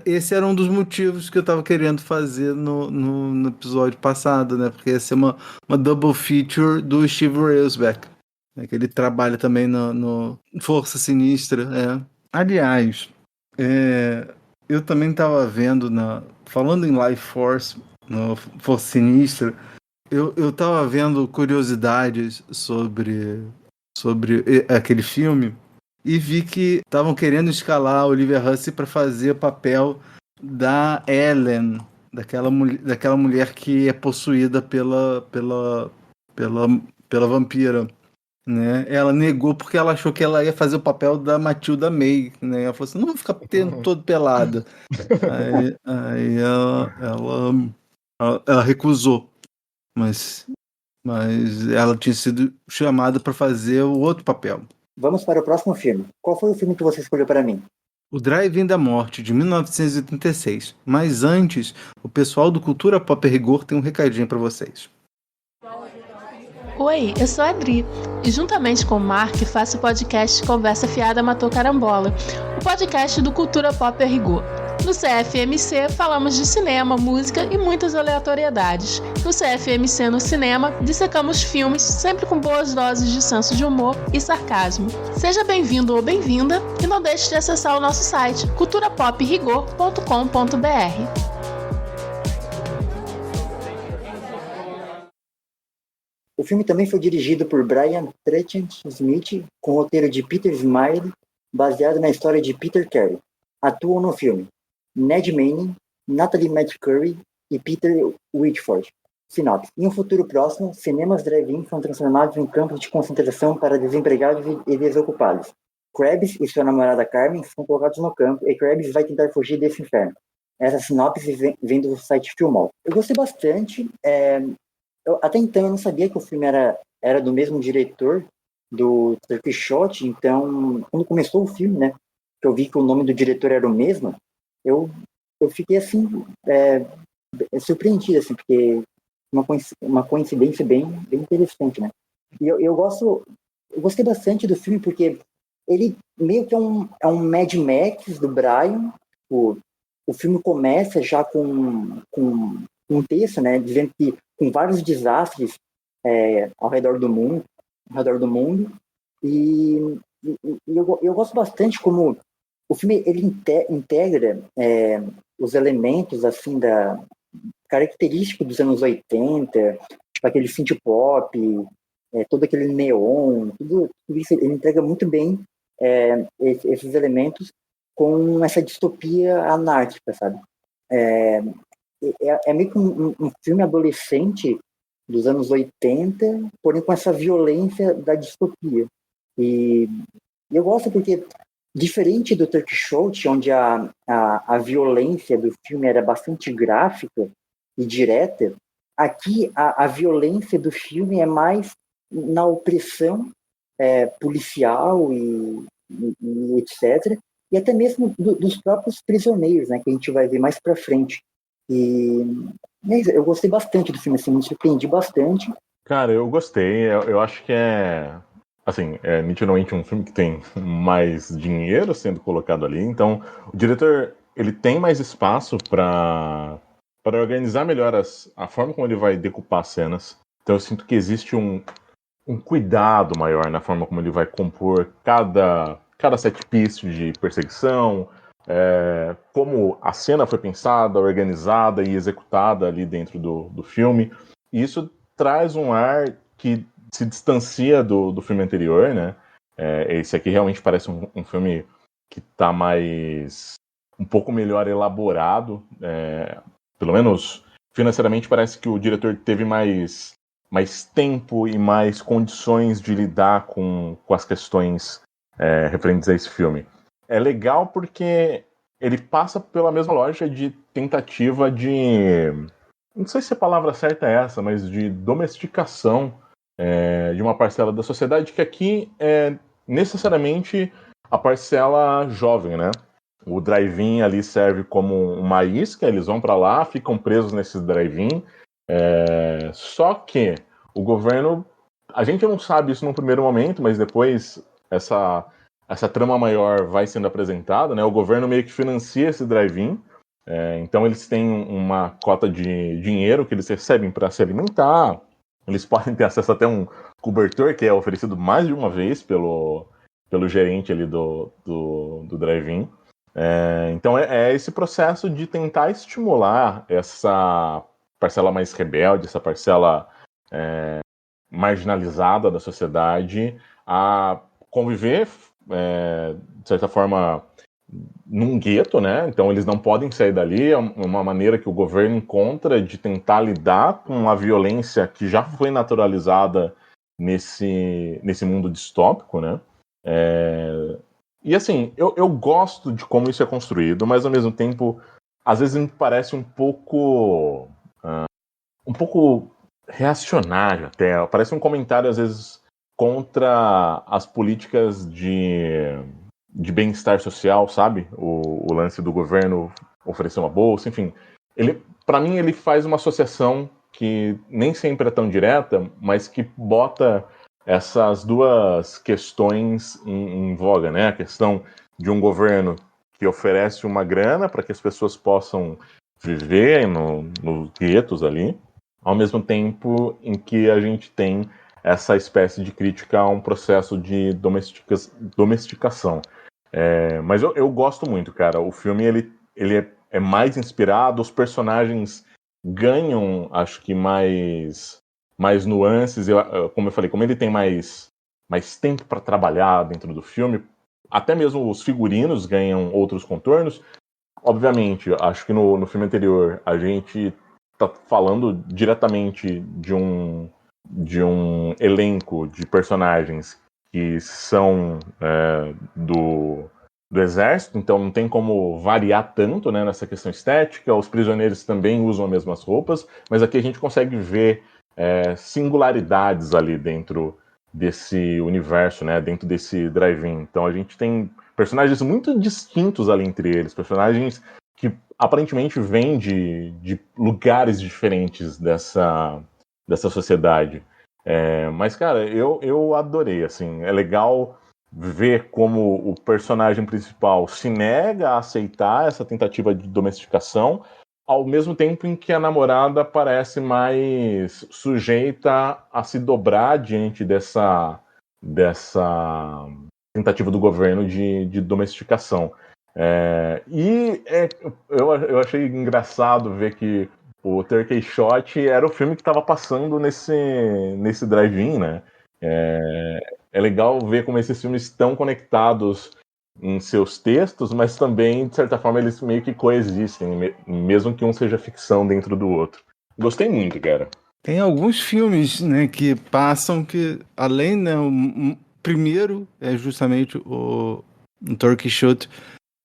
esse era um dos motivos que eu tava querendo fazer no episódio passado, né? Porque ia ser uma double feature do Steve Railsback, né? Que ele trabalha também no Força Sinistra. Aliás, eu também tava vendo, falando em Life Force, no Força Sinistra, eu tava vendo curiosidades sobre aquele filme e vi que estavam querendo escalar a Olivia Hussey para fazer o papel da Ellen, daquela mulher que é possuída pela vampira, né? Ela negou porque ela achou que ela ia fazer o papel da Matilda May, né? Ela falou assim, não vou ficar todo pelada. aí ela recusou, mas ela tinha sido chamada para fazer o outro papel. Vamos para o próximo filme. Qual foi o filme que você escolheu para mim? O Drive-In da Morte, de 1986. Mas antes, o pessoal do Cultura Pop Rigor tem um recadinho para vocês. Oi, eu sou a Adri e juntamente com o Mark faço o podcast Conversa Fiada Matou Carambola, o podcast do Cultura Pop Rigor. No CFMC falamos de cinema, música e muitas aleatoriedades. No CFMC no cinema, dissecamos filmes sempre com boas doses de senso de humor e sarcasmo. Seja bem-vindo ou bem-vinda e não deixe de acessar o nosso site culturapoprigor.com.br. O filme também foi dirigido por Brian Crescent Smith, com roteiro de Peter Smiley, baseado na história de Peter Carey. Atuam no filme Ned Manning, Natalie McCurry e Peter Whitford. Sinopse. Em um futuro próximo, cinemas drive-in são transformados em campos de concentração para desempregados e desocupados. Krabs e sua namorada Carmen são colocados no campo e Krabs vai tentar fugir desse inferno. Essa sinopse vem do site Filmol. Eu gostei bastante. Até então eu não sabia que o filme era do mesmo diretor do Turkey Shot, então quando começou o filme, né, que eu vi que o nome do diretor era o mesmo, eu fiquei assim, surpreendido, assim, porque uma coincidência bem interessante, né? E eu gostei bastante do filme porque ele meio que é um Mad Max do Brian. O filme começa já com um texto, né, dizendo que com vários desastres ao redor do mundo, e eu gosto bastante como o filme ele integra os elementos assim característico dos anos 80, tipo aquele synth pop, todo aquele neon, tudo isso ele entrega muito bem esses elementos com essa distopia anárquica, sabe? É meio que um filme adolescente dos anos 80, porém com essa violência da distopia. E eu gosto porque diferente do Turkish Shoot, onde a violência do filme era bastante gráfica e direta, aqui a violência do filme é mais na opressão policial e etc. E até mesmo dos próprios prisioneiros, né, que a gente vai ver mais pra frente. E eu gostei bastante do filme, assim, me surpreendi bastante. Cara, eu gostei. Eu acho que assim, é nitidamente um filme que tem mais dinheiro sendo colocado ali. Então, o diretor, ele tem mais espaço para organizar melhor a forma como ele vai decupar as cenas. Então, eu sinto que existe um cuidado maior na forma como ele vai compor cada set piece de perseguição, como a cena foi pensada, organizada e executada ali dentro do filme. E isso traz um ar que se distancia do filme anterior, né? Esse aqui realmente parece um filme que está um pouco melhor elaborado. Pelo menos financeiramente parece que o diretor teve mais tempo e mais condições de lidar com as questões referentes a esse filme. É legal porque ele passa pela mesma lógica de tentativa de... Não sei se a palavra certa é essa, mas de domesticação de uma parcela da sociedade que aqui é necessariamente a parcela jovem, né? O drive-in ali serve como uma isca, eles vão para lá, ficam presos nesse drive-in. Só que o governo... A gente não sabe isso no primeiro momento, mas depois essa trama maior vai sendo apresentada, né? O governo meio que financia esse drive-in. Então eles têm uma cota de dinheiro que eles recebem para se alimentar. Eles podem ter acesso até um cobertor que é oferecido mais de uma vez pelo gerente ali do drive-in. Então é esse processo de tentar estimular essa parcela mais rebelde, essa parcela marginalizada da sociedade a conviver, de certa forma, num gueto, né? Então eles não podem sair dali. É uma maneira que o governo encontra de tentar lidar com a violência que já foi naturalizada nesse mundo distópico, né? E assim, eu gosto de como isso é construído, mas ao mesmo tempo, às vezes me parece um pouco reacionário até. Parece um comentário, às vezes, contra as políticas de bem-estar social, sabe? O lance do governo oferecer uma bolsa, enfim. Para mim, ele faz uma associação que nem sempre é tão direta, mas que bota essas duas questões em voga, né? A questão de um governo que oferece uma grana para que as pessoas possam viver nos guetos ali, ao mesmo tempo em que a gente tem essa espécie de crítica a um processo de domesticação. Mas eu gosto muito, cara. O filme ele é mais inspirado, os personagens ganham, acho que mais nuances. Como eu falei, como ele tem mais tempo para trabalhar dentro do filme, até mesmo os figurinos ganham outros contornos. Obviamente, acho que no filme anterior a gente está falando diretamente de um elenco de personagens que são do exército, então não tem como variar tanto, né, nessa questão estética. Os prisioneiros também usam as mesmas roupas, mas aqui a gente consegue ver singularidades ali dentro desse universo, né, dentro desse drive-in. Então a gente tem personagens muito distintos ali entre eles, personagens que aparentemente vêm de lugares diferentes dessa sociedade. Mas, cara, eu adorei, assim. É legal ver como o personagem principal se nega a aceitar essa tentativa de domesticação, ao mesmo tempo em que a namorada parece mais sujeita a se dobrar diante dessa tentativa do governo de domesticação. Eu achei engraçado ver que o Turkish Shot era o filme que estava passando nesse drive-in, né? É legal ver como esses filmes estão conectados em seus textos, mas também, de certa forma, eles meio que coexistem, mesmo que um seja ficção dentro do outro. Gostei muito, cara. Tem alguns filmes, né, que passam que, além, né, o primeiro é justamente um Turkey Shoot,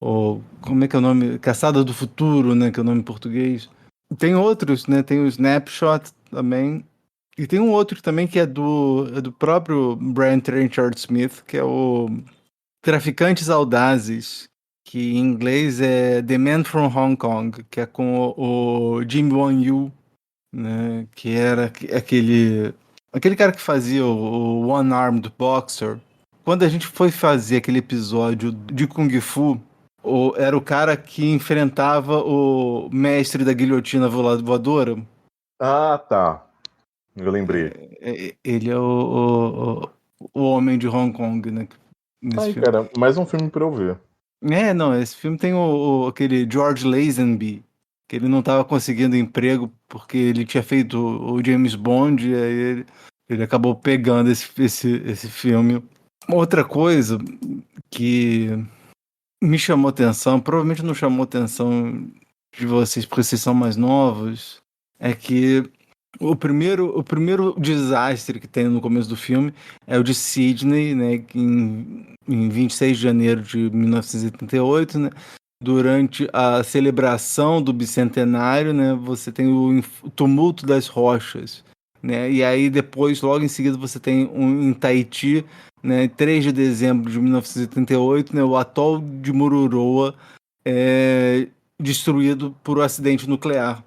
ou como é que é o nome? Caçada do Futuro, né, que é o nome em português. Tem outros, né, tem o Snapshot também, e tem um outro também que é do próprio Brian Trenchard Smith, que é o Traficantes Audazes, que em inglês é The Man from Hong Kong, que é com o Jim Won-yu, né, que era aquele cara que fazia o One Armed Boxer. Quando a gente foi fazer aquele episódio de Kung Fu, era o cara que enfrentava o mestre da guilhotina voadora. Ah, tá. Eu lembrei. Ele é o homem de Hong Kong, né? Ai, cara, mais um filme pra eu ver. Não, esse filme tem aquele George Lazenby, que ele não estava conseguindo emprego porque ele tinha feito o James Bond, e aí ele acabou pegando esse filme. Outra coisa que me chamou atenção, provavelmente não chamou atenção de vocês porque vocês são mais novos, é que o primeiro desastre que tem no começo do filme é o de Sydney, né, em 26 de janeiro de 1988, né, durante a celebração do bicentenário, né, você tem o tumulto das rochas, né, e aí depois, logo em seguida, você tem em Tahiti, né, 3 de dezembro de 1988, né, o atol de Mururoa é destruído por um acidente nuclear.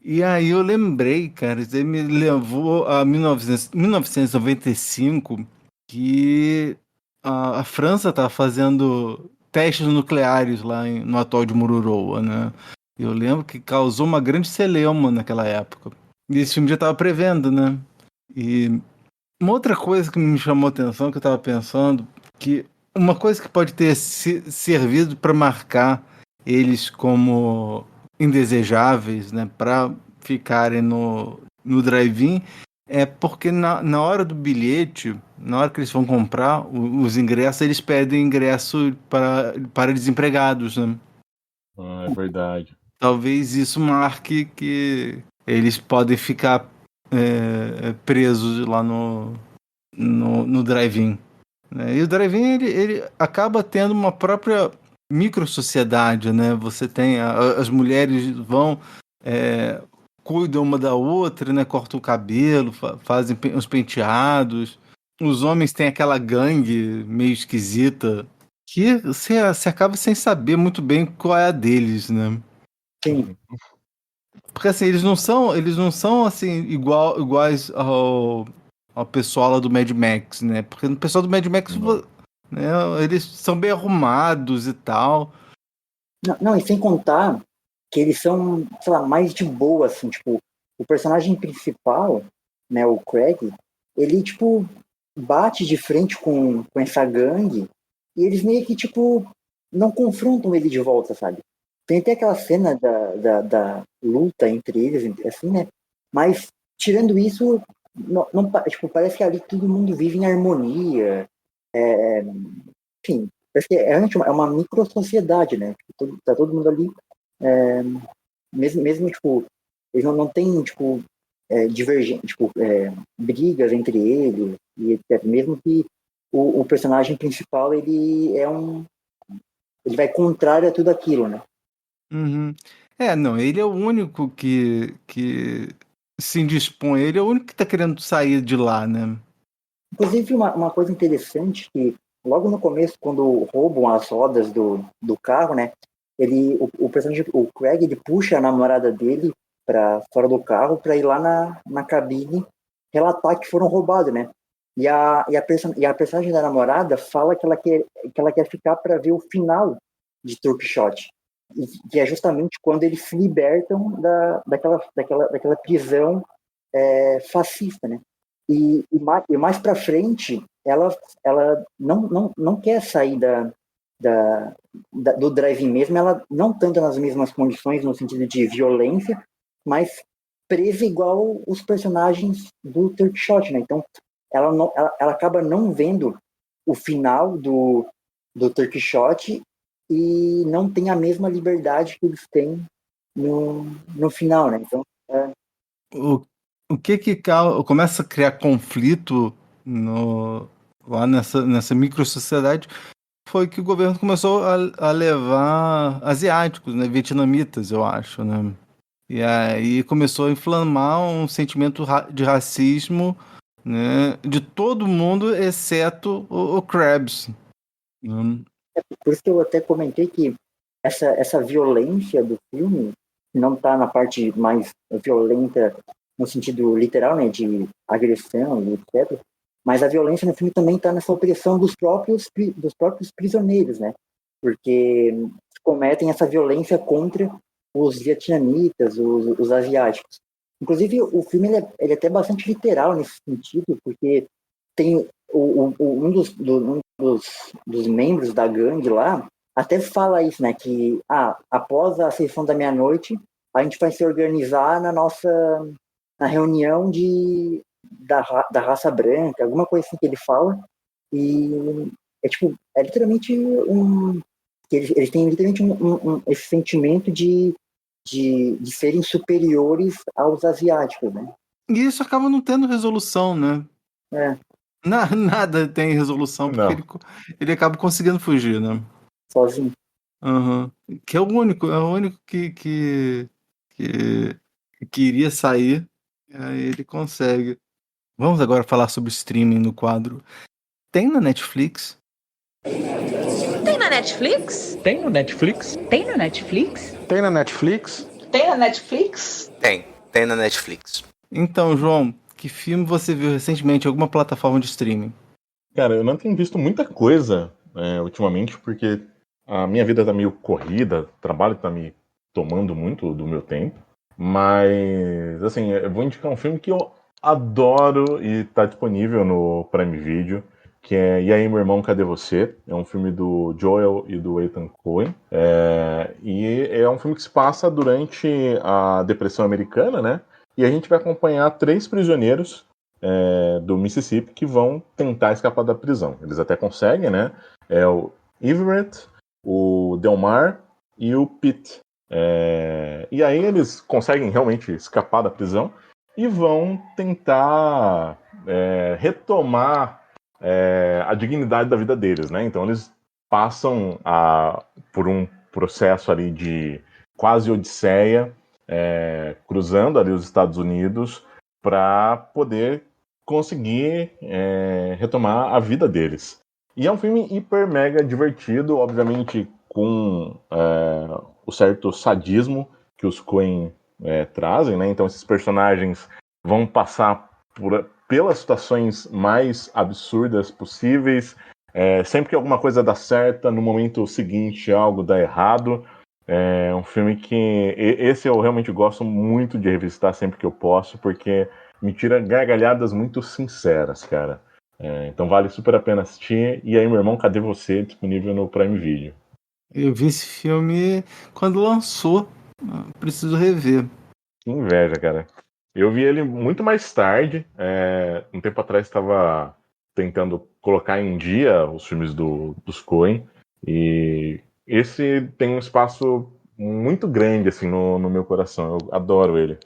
E aí eu lembrei, cara, isso aí me levou a 1995, que a França tá fazendo testes nucleares lá no atol de Mururoa, né? Eu lembro que causou uma grande celeuma naquela época. E esse filme já tava prevendo, né? E uma outra coisa que me chamou a atenção, que eu tava pensando, que uma coisa que pode ter servido para marcar eles como indesejáveis, né, para ficarem no drive-in, é porque na hora do bilhete, na hora que eles vão comprar os ingressos, eles pedem ingresso para desempregados, né? É verdade. Talvez isso marque que eles podem ficar presos lá no drive-in, né? E o drive-in ele acaba tendo uma própria micro-sociedade, né? Você tem as mulheres vão cuidam uma da outra, né? Cortam o cabelo, fazem os penteados. Os homens têm aquela gangue meio esquisita que você acaba sem saber muito bem qual é a deles, né? Sim. Porque assim, eles não são assim iguais ao pessoal lá do Mad Max, né? Porque no pessoal do Mad Max, né, eles são bem arrumados e tal. Não, e sem contar que eles são, sei lá, mais de boa, assim, tipo, o personagem principal, né, o Craig, ele, tipo, bate de frente com essa gangue e eles meio que, tipo, não confrontam ele de volta, sabe? Tem até aquela cena da luta entre eles, assim, né? Mas, tirando isso, não, tipo, parece que ali todo mundo vive em harmonia. Enfim, parece que é uma micro-sociedade, né? Tipo, tá todo mundo ali. Mesmo, tipo, eles não tem, tipo, divergência, tipo, brigas entre eles, e etc. Mesmo que o personagem principal, ele vai contrário a tudo aquilo, né? Uhum. Não, ele é o único que se indispõe, ele é o único que tá querendo sair de lá, né? Inclusive, uma coisa interessante que logo no começo, quando roubam as rodas do carro, né, o personagem, o Craig, ele puxa a namorada dele para fora do carro para ir lá na cabine relatar que foram roubados, né? E a personagem da namorada fala que ela quer ficar para ver o final de Turkey Shot, que é justamente quando eles se libertam daquela prisão fascista, né? E mais para frente, ela não quer sair do drive-in mesmo, ela não tanto nas mesmas condições, no sentido de violência, mas presa igual os personagens do Turkey Shot, né? Então, ela acaba não vendo o final do Turkey Shot e não tem a mesma liberdade que eles têm no final, né? Então, o que começa a criar conflito lá nessa micro-sociedade foi que o governo começou a levar asiáticos, né, vietnamitas, eu acho, né? E aí começou a inflamar um sentimento de racismo, né, de todo mundo, exceto o Krabs. Por isso que eu até comentei que essa violência do filme não está na parte mais violenta no sentido literal, né, de agressão e etc. Mas a violência no filme também está nessa opressão dos próprios prisioneiros, né? Porque cometem essa violência contra os vietnamitas, os asiáticos. Inclusive, o filme ele é até bastante literal nesse sentido, porque tem um dos membros da gangue lá até fala isso, né? Que após a sessão da meia-noite, a gente vai se organizar na reunião da raça branca, alguma coisa assim que ele fala. E é literalmente eles têm literalmente esse sentimento de serem superiores aos asiáticos, né? E isso acaba não tendo resolução, né? Nada tem resolução, porque ele acaba conseguindo fugir, né? Sozinho. Uhum. Que é o único que iria sair, e aí ele consegue. Vamos agora falar sobre streaming no quadro. Tem na Netflix? Tem na Netflix? Tem no Netflix? Tem na Netflix? Tem na Netflix? Tem na Netflix? Tem na Netflix. Então, João, que filme você viu recentemente em alguma plataforma de streaming? Cara, eu não tenho visto muita coisa ultimamente, porque a minha vida tá meio corrida, o trabalho tá me tomando muito do meu tempo. Mas, assim, eu vou indicar um filme que eu adoro e tá disponível no Prime Video, que é E aí, meu irmão, cadê você? É um filme do Joel e do Ethan Coen. E é um filme que se passa durante a Depressão Americana, né? E a gente vai acompanhar 3 prisioneiros do Mississippi que vão tentar escapar da prisão. Eles até conseguem, né? É o Everett, o Delmar e o Pete. E aí eles conseguem realmente escapar da prisão e vão tentar retomar a dignidade da vida deles, né? Então eles passam por um processo ali de quase odisseia, cruzando ali os Estados Unidos para poder conseguir retomar a vida deles. E é um filme hiper mega divertido, obviamente com o certo sadismo que os Coen trazem, né? Então esses personagens vão passar pelas situações mais absurdas possíveis. Sempre que alguma coisa dá certa, no momento seguinte algo dá errado. É um filme que esse eu realmente gosto muito de revisitar sempre que eu posso, porque me tira gargalhadas muito sinceras, cara. Então vale super a pena assistir. E aí, meu irmão, cadê você? Disponível no Prime Video. Eu vi esse filme quando lançou. Preciso rever. Que inveja, cara. Eu vi ele muito mais tarde. Um tempo atrás estava tentando colocar em dia os filmes dos Coen. E esse tem um espaço muito grande assim no meu coração. Eu adoro ele.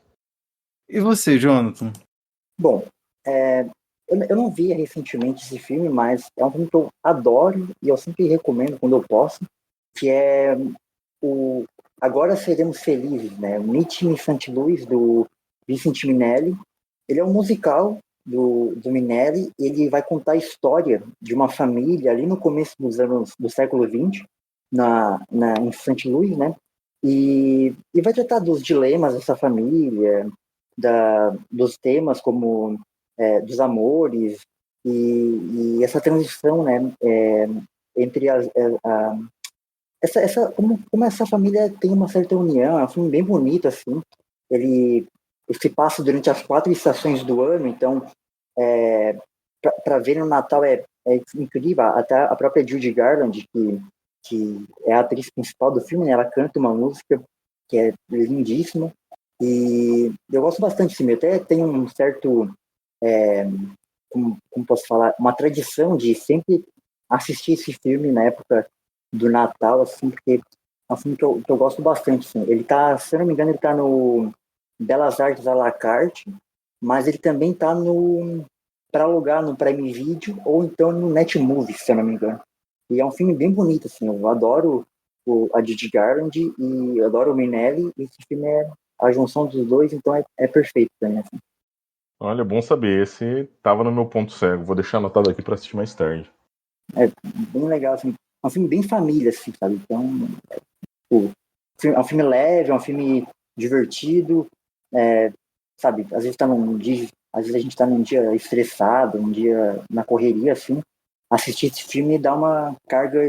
E você, Jonathan? Bom, eu não vi recentemente esse filme, mas é um filme que eu adoro e eu sempre recomendo quando eu posso, que é o Agora Seremos Felizes, né? Meet Me in St. Louis, do Vincent Minnelli. Ele é um musical do Minnelli. Ele vai contar a história de uma família ali no começo do século XX, em St. Louis, né? E vai tratar dos dilemas dessa família, dos temas como dos amores e essa transição, né? Entre como essa família tem uma certa união. É um filme bem bonito, assim. Ele se passa durante as 4 estações do ano, então para ver no Natal é incrível. Até a própria Judy Garland, que é a atriz principal do filme, né, ela canta uma música que é lindíssima, e eu gosto bastante desse filme. Até tem um certo, como posso falar, uma tradição de sempre assistir esse filme na época do Natal, assim, porque é um filme que eu gosto bastante, assim. Ele tá, se eu não me engano, ele tá no Belas Artes à la carte, mas ele também tá para alugar no Prime Video ou então no Netmovies, se eu não me engano. E é um filme bem bonito, assim, eu adoro a Judy Garland e eu adoro o Minelli, e esse filme é a junção dos dois, então é perfeito pra mim, assim. Olha, bom saber. Esse tava no meu ponto cego. Vou deixar anotado aqui pra assistir mais tarde. É bem legal, assim. É um filme bem família, assim, sabe? Então, é um filme leve, é um filme divertido, sabe? Às vezes às vezes a gente tá num dia estressado, um dia na correria, assim. Assistir esse filme dá uma carga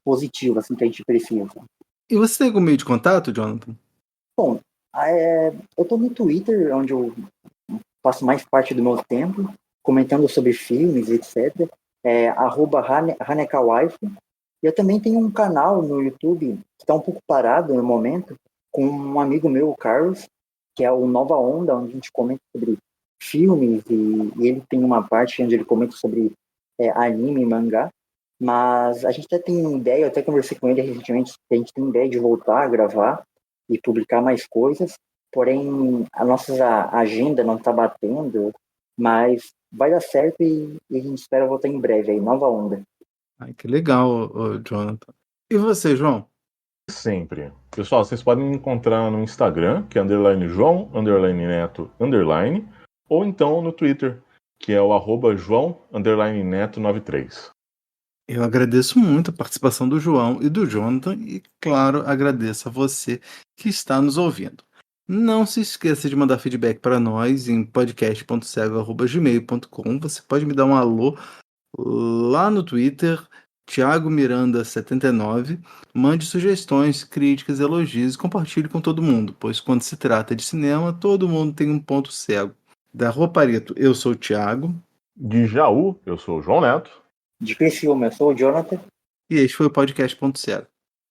positiva, assim, que a gente precisa. E você tem algum meio de contato, Jonathan? Bom, eu tô no Twitter, onde eu passo mais parte do meu tempo, comentando sobre filmes, etc. @hanekawife. E eu também tenho um canal no YouTube, que está um pouco parado no momento, com um amigo meu, o Carlos, que é o Nova Onda, onde a gente comenta sobre filmes, e ele tem uma parte onde ele comenta sobre anime e mangá. Mas a gente até tem ideia, eu até conversei com ele recentemente, que a gente tem ideia de voltar a gravar e publicar mais coisas, porém a nossa agenda não está batendo, mas vai dar certo e a gente espera voltar em breve aí, Nova Onda. Ai, que legal, Jonathan. E você, João? Sempre. Pessoal, vocês podem me encontrar no Instagram, que é _João, _Neto, _, ou então no Twitter, que é o @João, _Neto93. Eu agradeço muito a participação do João e do Jonathan e, claro, agradeço a você que está nos ouvindo. Não se esqueça de mandar feedback para nós em podcast.cego@gmail.com. Você pode me dar um alô lá no Twitter, Thiago Miranda79. Mande sugestões, críticas, elogios e compartilhe com todo mundo, pois quando se trata de cinema, todo mundo tem um ponto cego. Da Rua Pareto, eu sou o Thiago. De Jaú, eu sou o João Neto. De Criciúma, eu sou o Jonathan. E este foi o podcast Ponto Cego.